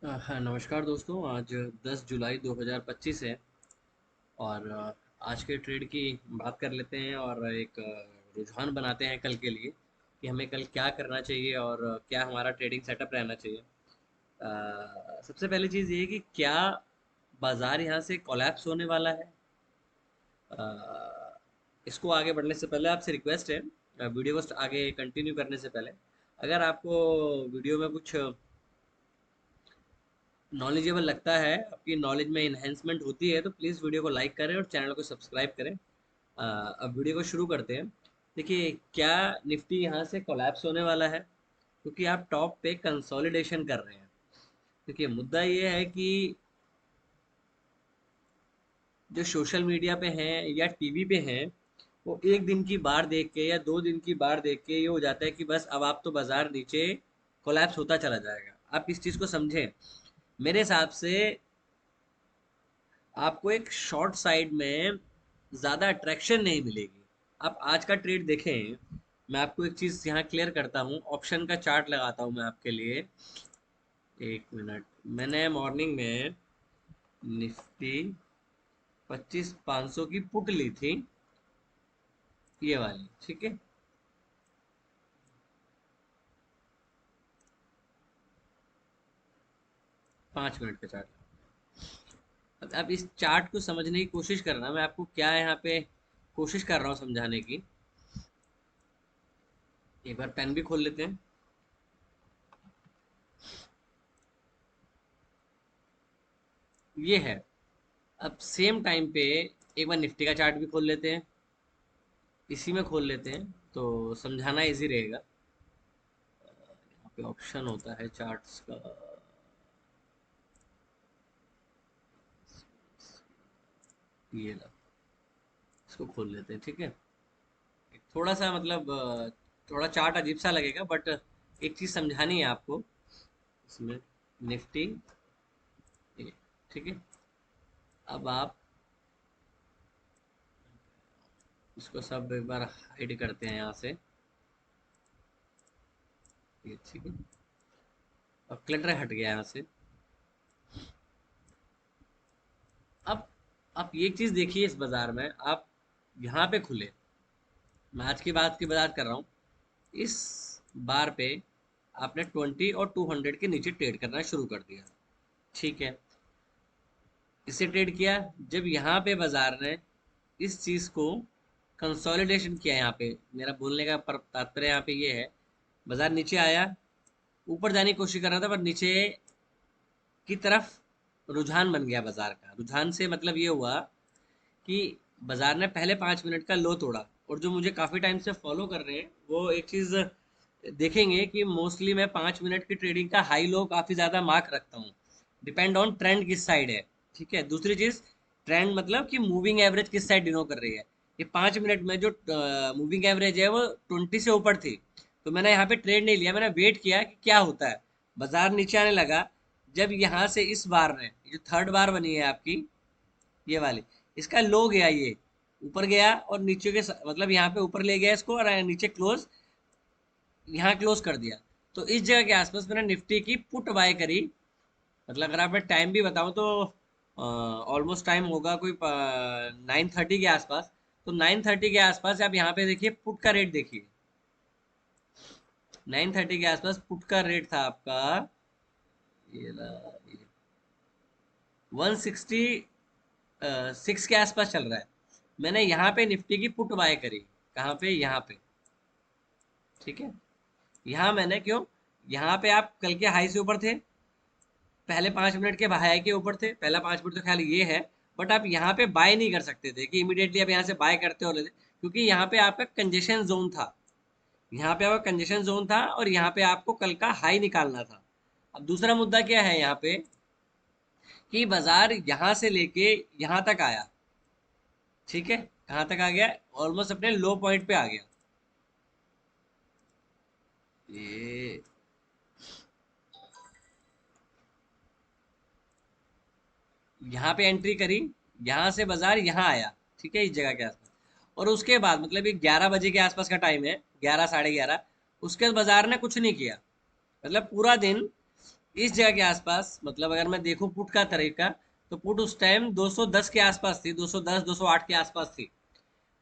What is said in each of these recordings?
हाँ, नमस्कार दोस्तों। आज 10 जुलाई 2025 है और आज के ट्रेड की बात कर लेते हैं और एक रुझान बनाते हैं कल के लिए कि हमें कल क्या करना चाहिए और क्या हमारा ट्रेडिंग सेटअप रहना चाहिए। सबसे पहली चीज़ ये है कि क्या बाज़ार यहाँ से कोलैप्स होने वाला है। इसको आगे बढ़ने से पहले आपसे रिक्वेस्ट है, वीडियो को आगे कंटिन्यू करने से पहले अगर आपको वीडियो में कुछ नॉलेजेबल लगता है, आपकी नॉलेज में इन्हेंसमेंट होती है, तो प्लीज़ वीडियो को लाइक करें और चैनल को सब्सक्राइब करें। अब वीडियो को शुरू करते हैं। देखिए, क्या निफ्टी यहाँ से कोलैप्स होने वाला है क्योंकि आप टॉप पे कंसोलिडेशन कर रहे हैं। देखिए, मुद्दा ये है कि जो सोशल मीडिया पे हैं या टीवी पे हैं, वो एक दिन की बार देख के या 2 दिन की बार देख के ये हो जाता है कि बस अब आप तो बाजार नीचे कोलैप्स होता चला जाएगा। आप इस चीज़ को समझें। मेरे हिसाब से आपको एक शॉर्ट साइड में ज़्यादा अट्रैक्शन नहीं मिलेगी। आप आज का ट्रेड देखें, मैं आपको एक चीज़ यहाँ क्लियर करता हूँ, ऑप्शन का चार्ट लगाता हूँ मैं आपके लिए। एक मिनट। मैंने मॉर्निंग में निफ्टी 25,500 की पुट ली थी, ये वाली, ठीक है। 5 मिनट का चार्ट। अब इस चार्ट को समझने की कोशिश करना, मैं आपको क्या यहाँ पे कोशिश कर रहा हूँ समझाने की। एक बार पेन भी खोल लेते हैं। ये है। अब सेम टाइम पे एक बार निफ्टी का चार्ट भी खोल लेते हैं, इसी में खोल लेते हैं तो समझाना इजी रहेगा। यहाँ पे ऑप्शन होता है चार्ट्स का। ये ला, इसको खोल लेते हैं, ठीक है। थोड़ा सा मतलब थोड़ा चार्ट अजीब सा लगेगा, बट एक चीज समझानी है आपको इसमें। निफ्टी, ये, ठीक है। अब आप इसको सब एक बार हाइड करते हैं यहाँ से, ये, ठीक है। अब क्लटर हट गया यहाँ से। अब आप ये चीज देखिए, इस बाजार में आप यहाँ पे खुले, मैं आज की बात कर रहा हूँ। इस बार पे आपने 20 और 200 के नीचे ट्रेड करना शुरू कर दिया, ठीक है। इसे ट्रेड किया जब यहाँ पे बाजार ने इस चीज को कंसोलिडेशन किया। यहाँ पे मेरा बोलने का तात्पर्य यहाँ पे ये है, बाजार नीचे आया, ऊपर जाने की कोशिश कर रहा था पर नीचे की तरफ रुझान बन गया बाजार का। रुझान से मतलब ये हुआ कि बाजार ने पहले 5 मिनट का लो तोड़ा। और जो मुझे काफी टाइम से फॉलो कर रहे हैं वो एक चीज देखेंगे कि मोस्टली मैं 5 मिनट की ट्रेडिंग का हाई लो काफी ज्यादा मार्क रखता हूँ, डिपेंड ऑन ट्रेंड किस साइड है, ठीक है। दूसरी चीज, ट्रेंड मतलब कि मूविंग एवरेज किस साइड डिनो कर रही है। ये 5 मिनट में जो मूविंग एवरेज है वो 20 से ऊपर थी, तो मैंने यहाँ पे ट्रेड नहीं लिया, मैंने वेट किया कि क्या होता है। बाजार नीचे आने लगा जब यहाँ से इस बार ने, जो थर्ड बार बनी है आपकी, ये वाली, इसका लो गया, ये ऊपर गया और नीचे के मतलब यहाँ पे ऊपर ले गया इसको और नीचे क्लोज, यहाँ क्लोज कर दिया। तो इस जगह के आसपास मैंने निफ्टी की पुट बाय करी। मतलब अगर आप मैं टाइम भी बताऊं तो ऑलमोस्ट टाइम होगा कोई 9:30 के आसपास। तो 9:30 के आसपास आप यहाँ पे देखिए पुट का रेट देखिए। 9:30 के आसपास पुट का रेट था आपका, ये 166 के आसपास चल रहा है। मैंने यहाँ पे निफ्टी की पुट बाय करी, कहाँ पे, यहाँ पे, ठीक है। यहाँ मैंने क्यों, यहाँ पे आप कल के हाई से ऊपर थे, पहले 5 मिनट के हाई के ऊपर थे, पहला 5 मिनट तो ख्याल ये है। बट आप यहाँ पे बाय नहीं कर सकते थे कि इमीडिएटली आप यहाँ से बाय करते हो लेते, क्योंकि यहाँ पे आपका कंजेशन जोन था। यहाँ पे आपका कंजेशन जोन था और यहाँ पे आपको कल का हाई निकालना था। अब दूसरा मुद्दा क्या है यहाँ पे, कि बाजार यहाँ से लेके यहाँ तक आया, ठीक है। कहाँ तक आ गया, ऑलमोस्ट अपने लो पॉइंट पे आ गया। ये यहाँ पे एंट्री करी, यहाँ से बाजार यहाँ आया, ठीक है, इस जगह के आसपास। और उसके बाद मतलब ये 11 बजे के आसपास का टाइम है, 11 साढ़े 11, उसके बाद बाजार ने कुछ नहीं किया। मतलब पूरा दिन इस जगह के आसपास, मतलब अगर मैं देखूं पुट का तरीका, तो पुट उस टाइम 210 के आसपास थी, 210 208 के आसपास थी।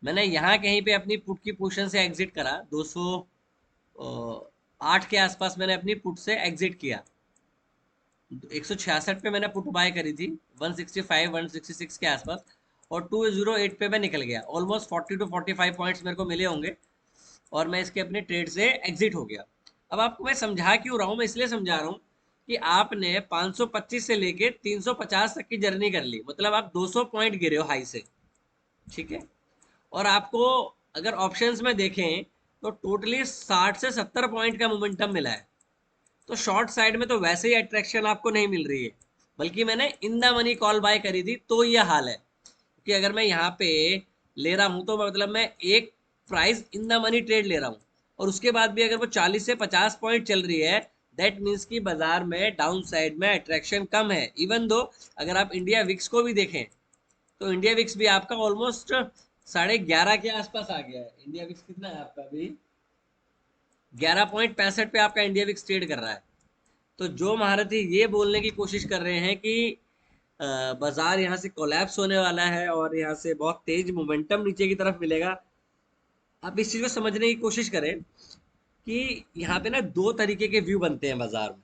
मैंने यहाँ कहीं पे अपनी पुट की पोजीशन से एग्जिट करा, 208 के आसपास मैंने अपनी पुट से एग्जिट किया। 166 पे मैंने पुट बाय करी थी, 165 166 के आसपास, और 208 पे मैं निकल गया। ऑलमोस्ट 40 टू 45 पॉइंट्स मेरे को मिले होंगे, और मैं इसके अपने ट्रेड से एग्जिट हो गया। अब आपको मैं समझा क्यों रहा हूँ, मैं इसलिए समझा रहा हूँ कि आपने 525 से लेके 350 तक की जर्नी कर ली, मतलब आप 200 पॉइंट गिरे हो हाई से, ठीक है। और आपको अगर ऑप्शंस में देखें तो टोटली 60 से 70 पॉइंट का मोमेंटम मिला है। तो शॉर्ट साइड में तो वैसे ही अट्रैक्शन आपको नहीं मिल रही है, बल्कि मैंने in the money call buy करी थी, तो ये हाल है कि अगर मैं यहाँ पे ले रहा हूँ तो मतलब मैं एक price in the money trade ले रहा हूँ, और उसके बाद भी अगर वो 40 से 50 पॉइंट चल रही है, दैट मीन्स कि बाजार में डाउन साइड में अट्रैक्शन कम है। इवन दो अगर आप इंडिया विक्स को भी देखें, तो इंडिया विक्स भी आपका ऑलमोस्ट 11.5 के आसपास आ गया है। इंडिया विक्स कितना है आपका अभी, 11.65 पे आपका इंडिया विक्स ट्रेड कर रहा है। तो जो महारथी ये बोलने की कोशिश कर रहे हैं कि बाजार यहाँ से कोलैप्स होने वाला है और यहाँ से बहुत तेज मोमेंटम नीचे की तरफ मिलेगा, आप इस चीज को समझने की कोशिश करें कि यहाँ पे ना दो तरीके के व्यू बनते हैं बाजार में।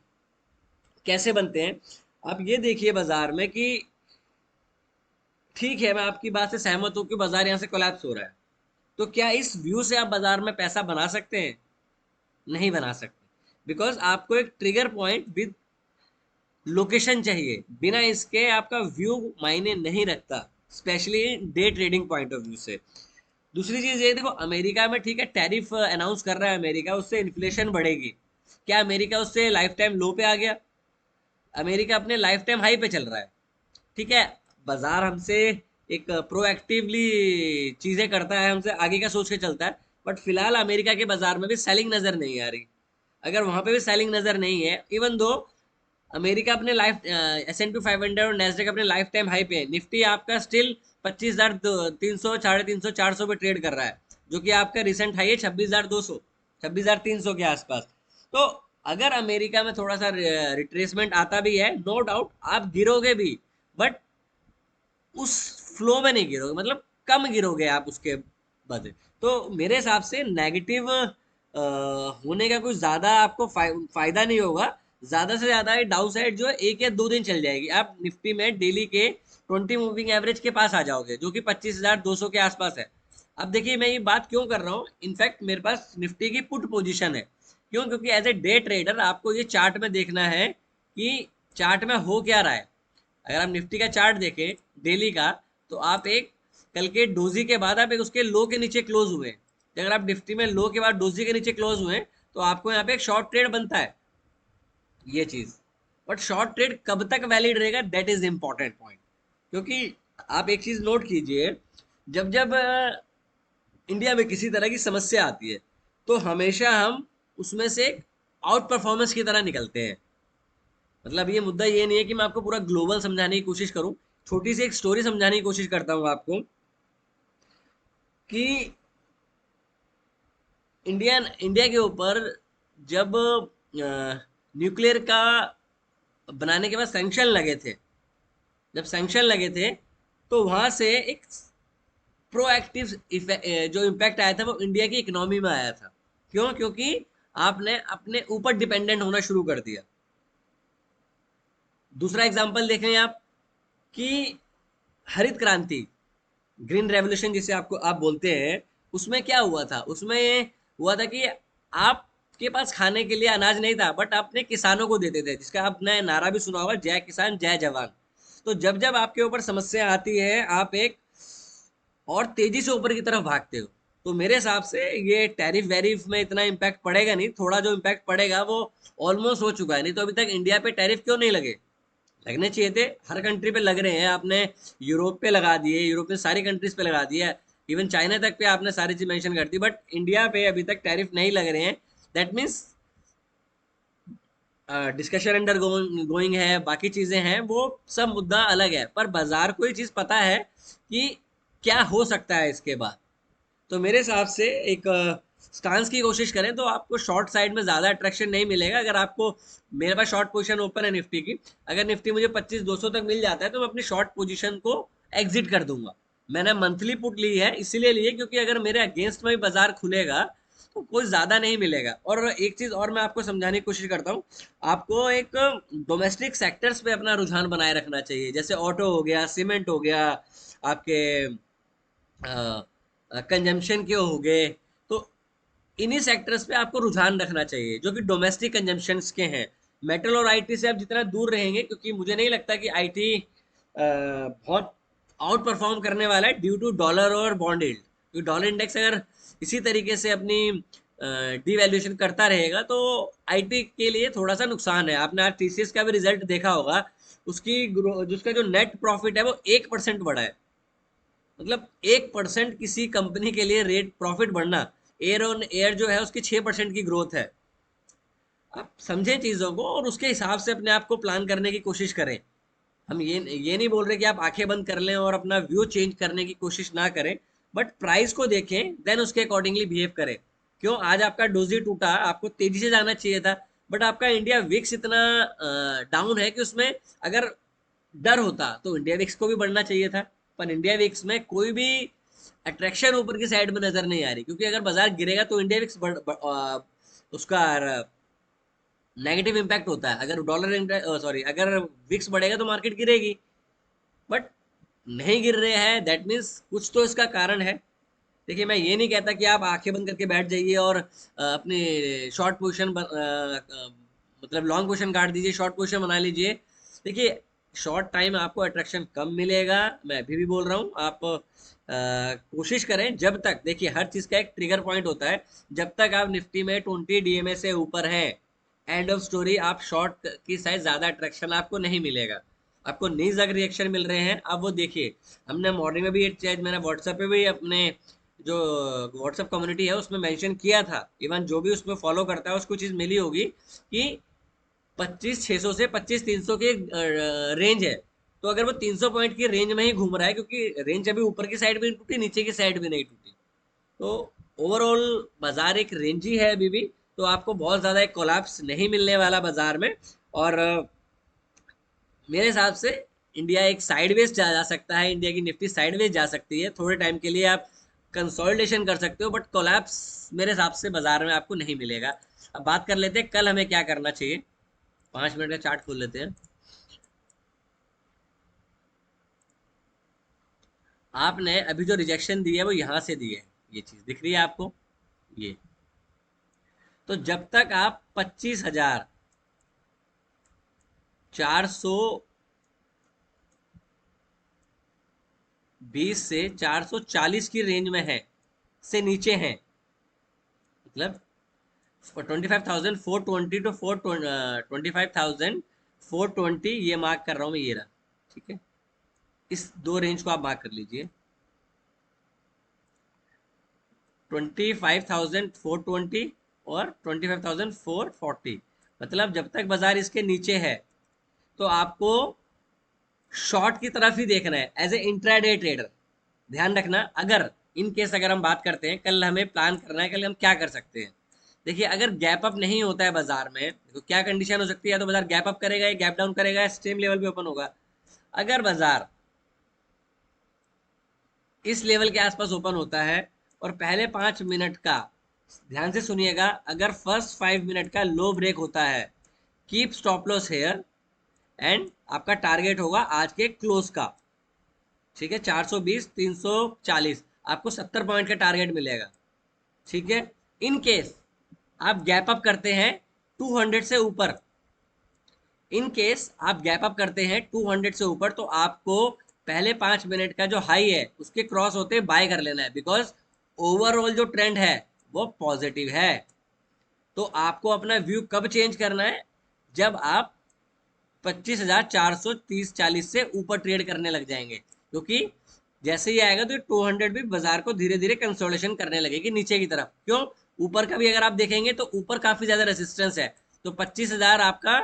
कैसे बनते हैं, आप ये देखिए बाजार में कि ठीक है, मैं आपकी बात से सहमत हूँ कि बाजार यहाँ से कोलैप्स हो रहा है, तो क्या इस व्यू से आप बाजार में पैसा बना सकते हैं? नहीं बना सकते, बिकॉज आपको एक ट्रिगर पॉइंट विद लोकेशन चाहिए। बिना इसके आपका व्यू मायने नहीं रखता, specially day trading point of view से। दूसरी चीज ये देखो, अमेरिका में ठीक है टैरिफ अनाउंस कर रहा है अमेरिका, उससे इन्फ्लेशन बढ़ेगी। क्या अमेरिका उससे लाइफ टाइम लो पे आ गया? अमेरिका अपने लाइफ टाइम हाई पे चल रहा है, ठीक है। बाजार हमसे एक प्रोएक्टिवली चीजें करता है, हमसे आगे का सोच के चलता है, बट फिलहाल अमेरिका के बाजार में भी सेलिंग नजर नहीं आ रही। अगर वहां पे भी सेलिंग नजर नहीं है, इवन दो अमेरिका अपने लाइफ S&P 500 और नेस्डेक अपने लाइफ टाइम हाई पे है, निफ्टी आपका स्टिल 25,300 350 400 पे ट्रेड कर रहा है, जो कि आपका रिसेंट हाई है 26,200 26,300 के आसपास। तो अगर अमेरिका में थोड़ा सा रिट्रेसमेंट आता भी है, नो डाउट आप गिरोगे भी, बट उस फ्लो में नहीं गिरोगे, मतलब कम गिरोगे आप उसके बाद। तो मेरे हिसाब से नेगेटिव होने का कुछ ज्यादा आपको फायदा नहीं होगा। ज्यादा से ज्यादा डाउन साइड जो है 1 या 2 दिन चल जाएगी, आप निफ्टी में डेली के 20 मूविंग एवरेज के पास आ जाओगे, जो कि 25,200 के आसपास है। अब देखिए मैं ये बात क्यों कर रहा हूँ, इनफैक्ट मेरे पास निफ्टी की पुट पोजीशन है। क्यों? क्योंकि एज ए डे ट्रेडर आपको ये चार्ट में देखना है कि चार्ट में हो क्या रहा है। अगर आप निफ्टी का चार्ट देखें डेली का, तो आप एक कल के डोजी के बाद आप एक उसके लो के नीचे क्लोज हुए, तो अगर आप निफ्टी में लो के बाद डोजी के नीचे क्लोज हुए, तो आपको यहाँ पे एक शॉर्ट ट्रेड बनता है, ये चीज। बट शॉर्ट ट्रेड कब तक वैलिड रहेगा, दैट इज इंपॉर्टेंट पॉइंट। क्योंकि आप एक चीज नोट कीजिए, जब जब इंडिया में किसी तरह की समस्या आती है, तो हमेशा हम उसमें से आउट परफॉर्मेंस की तरह निकलते हैं। मतलब ये मुद्दा ये नहीं है कि मैं आपको पूरा ग्लोबल समझाने की कोशिश करूं, छोटी सी एक स्टोरी समझाने की कोशिश करता हूं आपको कि इंडिया के ऊपर जब न्यूक्लियर का बनाने के बाद सैंक्शन लगे थे, जब सैंक्शन लगे थे, तो वहां से एक प्रोएक्टिव जो इम्पैक्ट आया था वो इंडिया की इकोनॉमी में आया था। क्यों? क्योंकि आपने अपने ऊपर डिपेंडेंट होना शुरू कर दिया। दूसरा एग्जांपल देखें आप कि हरित क्रांति, ग्रीन रेवोल्यूशन जिसे आपको आप बोलते हैं, उसमें क्या हुआ था? उसमें ये हुआ था कि आपके पास खाने के लिए अनाज नहीं था, बट आपने किसानों को देते थे, जिसका आपने नारा भी सुना होगा, जय किसान जय जवान। तो जब जब आपके ऊपर समस्या आती है, आप एक और तेजी से ऊपर की तरफ भागते हो। तो मेरे हिसाब से ये टैरिफ वैरिफ में इतना इम्पैक्ट पड़ेगा नहीं, थोड़ा जो इम्पैक्ट पड़ेगा वो ऑलमोस्ट हो चुका है। नहीं तो अभी तक इंडिया पे टैरिफ क्यों नहीं लगे? लगने चाहिए थे, हर कंट्री पे लग रहे हैं। आपने यूरोप पे लगा दिए, यूरोप में सारी कंट्रीज पे लगा दिया, इवन चाइना तक पे आपने सारी चीज मेंशन कर दी, बट इंडिया पे अभी तक टैरिफ नहीं लग रहे हैं। That means discussion under going है, बाकी चीजें हैं, वो सब मुद्दा अलग है, पर बाजार को ये चीज पता है कि क्या हो सकता है इसके बाद। तो मेरे हिसाब से एक स्टांस की कोशिश करें तो आपको शॉर्ट साइड में ज्यादा अट्रैक्शन नहीं मिलेगा। अगर आपको, मेरे पास शॉर्ट पोजीशन ओपन है निफ्टी की, अगर निफ्टी मुझे 25,200 तक मिल जाता है तो मैं अपनी शॉर्ट पोजीशन को एग्जिट कर दूंगा। मैंने मंथली पुट ली है, इसीलिए ली है क्योंकि अगर मेरे अगेंस्ट में भी बाजार खुलेगा तो कोई ज्यादा नहीं मिलेगा। और एक चीज और मैं आपको समझाने की कोशिश करता हूँ, आपको एक डोमेस्टिक सेक्टर्स पे अपना रुझान बनाए रखना चाहिए, जैसे ऑटो हो गया, सीमेंट हो गया, आपके कंजम्पशन के हो गए। तो इन्हीं सेक्टर्स पे आपको रुझान रखना चाहिए जो कि डोमेस्टिक कंजम्पशंस के हैं। मेटल और आईटी से आप जितना दूर रहेंगे, क्योंकि मुझे नहीं लगता कि आईटी बहुत आउट परफॉर्म करने वाला है ड्यू टू डॉलर और बॉन्ड यील्ड, क्योंकि डॉलर इंडेक्स अगर इसी तरीके से अपनी डीवैल्यूएशन करता रहेगा तो आईटी के लिए थोड़ा सा नुकसान है। आपने आज टीसीएस का भी रिजल्ट देखा होगा, उसकी जिसका जो नेट प्रॉफिट है वो 1% बढ़ा है। मतलब 1% किसी कंपनी के लिए रेट प्रॉफिट बढ़ना, एयर ऑन एयर जो है उसकी 6% की ग्रोथ है। आप समझें चीजों को और उसके हिसाब से अपने आप को प्लान करने की कोशिश करें। हम ये नहीं बोल रहे कि आप आंखें बंद कर लें और अपना व्यू चेंज करने की कोशिश ना करें, बट प्राइस को देखें, देन उसके अकॉर्डिंगली बिहेव करें। क्यों आज आपका डोजी टूटा, आपको तेजी से जाना चाहिए था, बट आपका इंडिया विक्स इतना डाउन है कि उसमें अगर डर होता तो इंडिया विक्स को भी बढ़ना चाहिए था। पर इंडिया विक्स में कोई भी अट्रैक्शन ऊपर की साइड में नजर नहीं आ रही, क्योंकि अगर बाजार गिरेगा तो इंडिया विक्स उसका नेगेटिव इम्पैक्ट होता है। अगर डॉलर सॉरी अगर विक्स बढ़ेगा तो मार्केट गिरेगी, बट नहीं गिर रहे हैं, दैट मीन्स कुछ तो इसका कारण है। देखिए मैं ये नहीं कहता कि आप आंखें बंद करके बैठ जाइए और अपनी शॉर्ट पोजीशन मतलब लॉन्ग पोजीशन काट दीजिए, शॉर्ट पोजीशन बना लीजिए। देखिए शॉर्ट टाइम आपको अट्रैक्शन कम मिलेगा, मैं अभी भी बोल रहा हूँ। आप कोशिश करें, जब तक, देखिए हर चीज का एक ट्रिगर पॉइंट होता है, जब तक आप निफ्टी में 20 डीएमए से ऊपर है, एंड ऑफ स्टोरी। आप शॉर्ट की साइज ज्यादा अट्रैक्शन आपको नहीं मिलेगा। आपको नीज अगर रिएक्शन मिल रहे हैं, अब वो देखिए, हमने मॉर्निंग में भी एक चीज मैंने व्हाट्सएप पे भी अपने जो व्हाट्सएप कम्युनिटी है उसमें मेंशन किया था, इवन जो भी उसमें फॉलो करता है उसको चीज मिली होगी कि 25,600 से 25,300 के रेंज है। तो अगर वो 300 पॉइंट की रेंज में ही घूम रहा है, क्योंकि रेंज अभी ऊपर की साइड भी नहीं टूटी, नीचे की साइड भी नहीं टूटी, तो ओवरऑल बाजार एक रेंज ही है अभी भी। तो आपको बहुत ज्यादा एक कोलैप्स नहीं मिलने वाला बाजार में। और मेरे हिसाब से इंडिया एक साइडवेज जा सकता है, इंडिया की निफ्टी साइडवेज जा सकती है, थोड़े टाइम के लिए आप कंसोलिडेशन कर सकते हो, बट कोलैप्स मेरे हिसाब से बाजार में आपको नहीं मिलेगा। अब बात कर लेते हैं कल हमें क्या करना चाहिए। 5 मिनट का चार्ट खोल लेते हैं। आपने अभी जो रिजेक्शन दी है वो यहां से दी है, ये चीज दिख रही है आपको, ये। तो जब तक आप 25,420 से 440 की रेंज में है, से नीचे है, मतलब 25,420 टू 25,420 ये मार्क कर रहा हूं मैं, ये रहा, ठीक है। इस दो रेंज को आप मार्क कर लीजिए, 25,420 और 25,440। मतलब जब तक बाजार इसके नीचे है तो आपको शॉर्ट की तरफ ही देखना है एज ए इंट्राडे ट्रेडर। ध्यान रखना, अगर इन केस अगर हम बात करते हैं, कल हमें प्लान करना है, कल हम क्या कर सकते हैं। देखिए अगर गैप अप नहीं होता है बाजार में तो क्या कंडीशन हो सकती है, या तो बाजार गैप अप करेगा या गैप डाउन करेगा, सेम लेवल पे ओपन होगा। अगर बाजार इस लेवल के आसपास ओपन होता है और पहले 5 मिनट का, ध्यान से सुनिएगा, अगर फर्स्ट 5 मिनट का लो ब्रेक होता है, keep stop loss here, and आपका टारगेट होगा आज के क्लोज का, ठीक है, 420 340, आपको 70 पॉइंट का टारगेट मिलेगा, ठीक है। इन केस आप गैप अप करते हैं 200 से ऊपर, इन केस आप गैप अप करते हैं 200 से ऊपर, तो आपको पहले 5 मिनट का जो हाई है उसके क्रॉस होते बाय कर लेना है, बिकॉज ओवरऑल जो ट्रेंड है वो पॉजिटिव है। तो आपको अपना व्यू कब चेंज करना है, जब आप 25,430-40 से ऊपर ट्रेड करने लग जाएंगे, क्योंकि जैसे ही आएगा तो 200 भी बाजार को धीरे धीरे कंसोलिडेशन करने लगेगी नीचे की तरफ। क्यों, ऊपर का भी अगर आप देखेंगे तो ऊपर काफी ज्यादा रेसिस्टेंस है, तो 25,000 आपका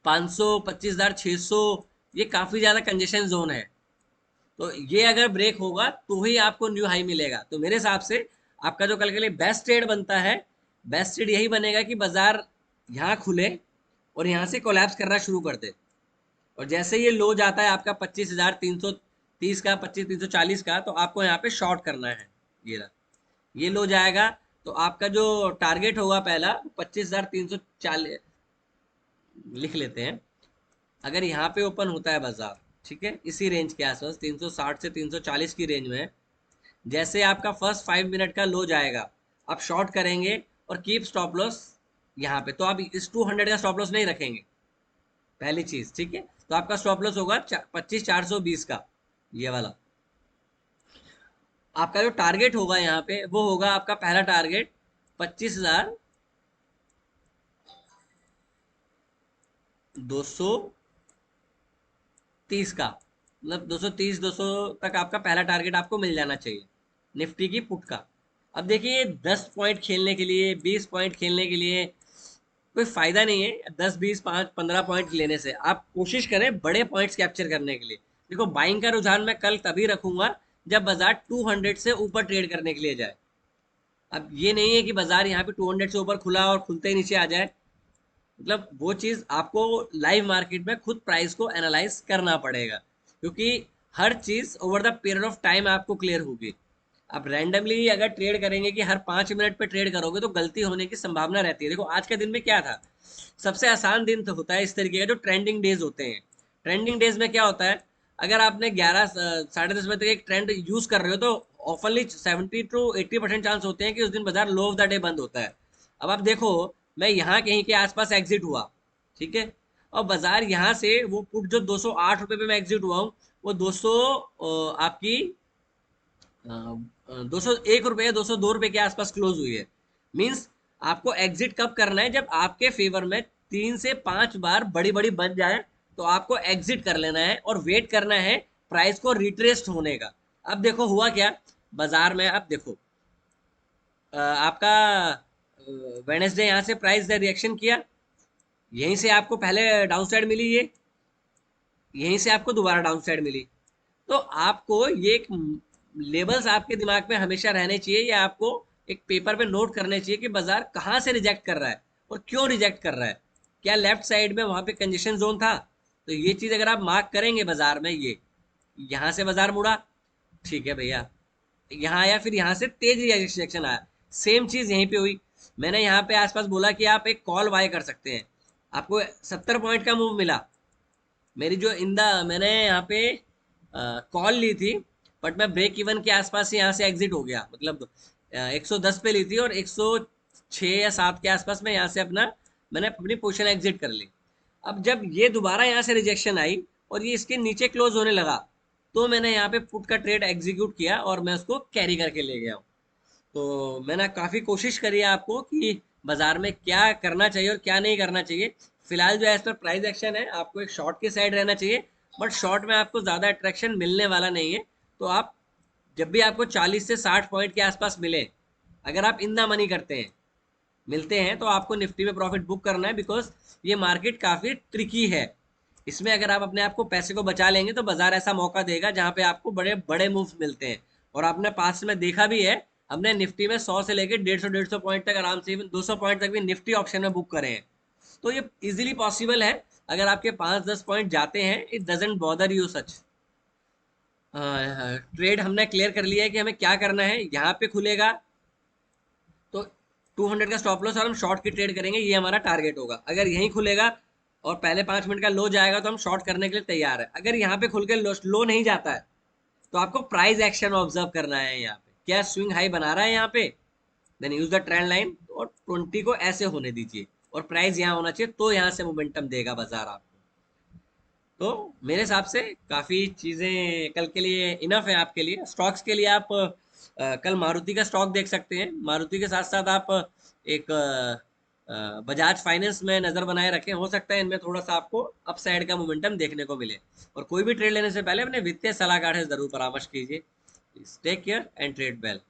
500, 25,600, ये काफी ज्यादा कंजेशन जोन है। तो ये अगर ब्रेक होगा तो ही आपको न्यू हाई मिलेगा। तो मेरे हिसाब से आपका जो कल के लिए बेस्ट ट्रेड बनता है, बेस्ट ट्रेड यही बनेगा कि बाजार यहाँ खुले और यहाँ से कोलैप्स करना शुरू कर दे, और जैसे ये लो जाता है आपका 25,330 का, 25,340 का, तो आपको यहाँ पे शॉर्ट करना है। ये रहा, ये लो जाएगा तो आपका जो टारगेट होगा पहला 25,340 लिख लेते हैं। अगर यहाँ पे ओपन होता है बाजार, ठीक है, इसी रेंज के आसपास 360 से 340 की रेंज में, जैसे आपका फर्स्ट 5 मिनट का लो जाएगा, आप शॉर्ट करेंगे और कीप स्टॉप लॉस यहाँ पे। तो आप इस 200 का स्टॉप लॉस नहीं रखेंगे, पहली चीज, ठीक है। तो आपका स्टॉप लॉस होगा 25,420 का, ये वाला। आपका जो टारगेट होगा यहाँ पे वो होगा आपका पहला टारगेट 25,230 का, मतलब 230 200 तक आपका पहला टारगेट आपको मिल जाना चाहिए निफ्टी की पुट का। अब देखिए 10 पॉइंट खेलने के लिए, 20 पॉइंट खेलने के लिए कोई फायदा नहीं है। 10 20 5 15 पॉइंट लेने से आप कोशिश करें बड़े पॉइंट्स कैप्चर करने के लिए। देखो बाइंग का रुझान मैं कल तभी रखूंगा जब बाजार 200 से ऊपर ट्रेड करने के लिए जाए। अब ये नहीं है कि बाजार यहाँ पे 200 से ऊपर खुला और खुलते ही नीचे आ जाए, मतलब वो चीज आपको लाइव मार्केट में खुद प्राइस को एनालाइज करना पड़ेगा, क्योंकि हर चीज over the period of time आपको क्लियर होगी। आप रैंडमली अगर ट्रेड करेंगे कि हर 5 मिनट पे ट्रेड करोगे तो गलती होने की संभावना रहती है। देखो आज के दिन में क्या था, सबसे आसान दिन तो होता है इस तरीके का जो ट्रेंडिंग डेज होते हैं। ट्रेंडिंग डेज में क्या होता है, अगर आपने 11 साढ़े 10 बजे तक एक ट्रेंड यूज कर रहे हो तो ऑफनली 70 to 80% चांस होते हैं कि उस दिन बाजार लो ऑफ द डे बंद होता है। अब आप देखो, मैं यहाँ कहीं के आसपास एग्जिट हुआ, ठीक है, और बाजार यहाँ से वो पुट जो 208 रुपए पे मैं एग्जिट हुआ हूँ, वो 200 आपकी 201 रुपये या 202 रुपये के आसपास क्लोज हुई है। मीन्स आपको एग्जिट कब करना है, जब आपके फेवर में 3 से 5 बार बड़ी बड़ी बन जाए तो आपको एग्जिट कर लेना है और वेट करना है प्राइस को रिट्रेस्ट होने का। अब देखो हुआ क्या बाजार में, अब देखो आपका वेडनेसडे यहाँ से प्राइस रिएक्शन किया, यहीं से आपको पहले डाउन साइड मिली, ये यहीं से आपको दोबारा डाउन साइड मिली। तो आपको ये एक लेबल्स आपके दिमाग में हमेशा रहने चाहिए, या आपको एक पेपर पे नोट करने चाहिए कि बाजार कहाँ से रिजेक्ट कर रहा है और क्यों रिजेक्ट कर रहा है। क्या लेफ्ट साइड में वहां पे कंजेशन जोन था, तो ये चीज अगर आप मार्क करेंगे बाजार में, ये यहाँ से बाजार मुड़ा, ठीक है भैया, यहाँ आया, फिर यहाँ से तेज रिएक्शन आया, सेम चीज यहीं पे हुई। मैंने यहाँ पे आसपास बोला कि आप एक कॉल बाय कर सकते हैं, आपको 70 पॉइंट का मूव मिला। मेरी जो मैंने यहाँ पे कॉल ली थी, बट मैं ब्रेक इवन के आसपास से यहाँ से एग्जिट हो गया, मतलब 110 पे ली थी और 106 या 7 के आसपास में यहाँ से मैंने अपनी पोजीशन एग्जिट कर ली। अब जब ये दोबारा यहाँ से रिजेक्शन आई और ये इसके नीचे क्लोज होने लगा, तो मैंने यहाँ पे पुट का ट्रेड एग्जीक्यूट किया और मैं उसको कैरी करके ले गया हूँ। तो मैंने काफ़ी कोशिश करी है आपको कि बाजार में क्या करना चाहिए और क्या नहीं करना चाहिए। फिलहाल जो है इस पर प्राइस एक्शन है, आपको एक शॉर्ट की साइड रहना चाहिए, बट शॉर्ट में आपको ज़्यादा अट्रैक्शन मिलने वाला नहीं है। तो आप जब भी आपको 40 से 60 पॉइंट के आसपास मिले, अगर आप इन द मनी करते हैं, मिलते हैं, तो आपको निफ्टी में प्रॉफिट बुक करना है, बिकॉज ये मार्केट काफ़ी ट्रिकी है। इसमें अगर आप अपने आप को पैसे को बचा लेंगे तो बाजार ऐसा मौका देगा जहां पे आपको बड़े बड़े मूव्स मिलते हैं। और आपने पास में देखा भी है, हमने निफ्टी में 100 से लेकर 150 पॉइंट तक आराम से, इवन 200 पॉइंट तक भी निफ्टी ऑप्शन में बुक करे हैं। तो ये इजीली पॉसिबल है। अगर आपके 5-10 पॉइंट जाते हैं, it doesn't bother you such. Trade हमने क्लियर कर लिया है कि हमें क्या करना है। यहाँ पे खुलेगा तो 200 का स्टॉप लॉस और हम शॉर्ट की ट्रेड करेंगे, ये हमारा टारगेट होगा। अगर यहीं खुलेगा और पहले 5 मिनट का लो जाएगा तो हम शॉर्ट करने के लिए तैयार है। अगर यहाँ पे खुल के लो नहीं जाता है तो आपको प्राइस एक्शन ऑब्जर्व करना है। यहाँ पे क्या स्विंग हाई बना रहा है यहाँ पे, then use the trend line और 20 को ऐसे होने दीजिए और प्राइस यहाँ होना चाहिए, तो यहाँ से मोमेंटम देगा बाजार आपको। तो मेरे हिसाब से काफ़ी चीज़ें कल के लिए इनफ है। आपके लिए स्टॉक्स के लिए आप कल मारुति का स्टॉक देख सकते हैं। मारुति के साथ साथ आप एक बजाज फाइनेंस में नज़र बनाए रखें, हो सकता है इनमें थोड़ा सा आपको अपसाइड का मोमेंटम देखने को मिले। और कोई भी ट्रेड लेने से पहले अपने वित्तीय सलाहकार से ज़रूर परामर्श कीजिए। Take care and trade well.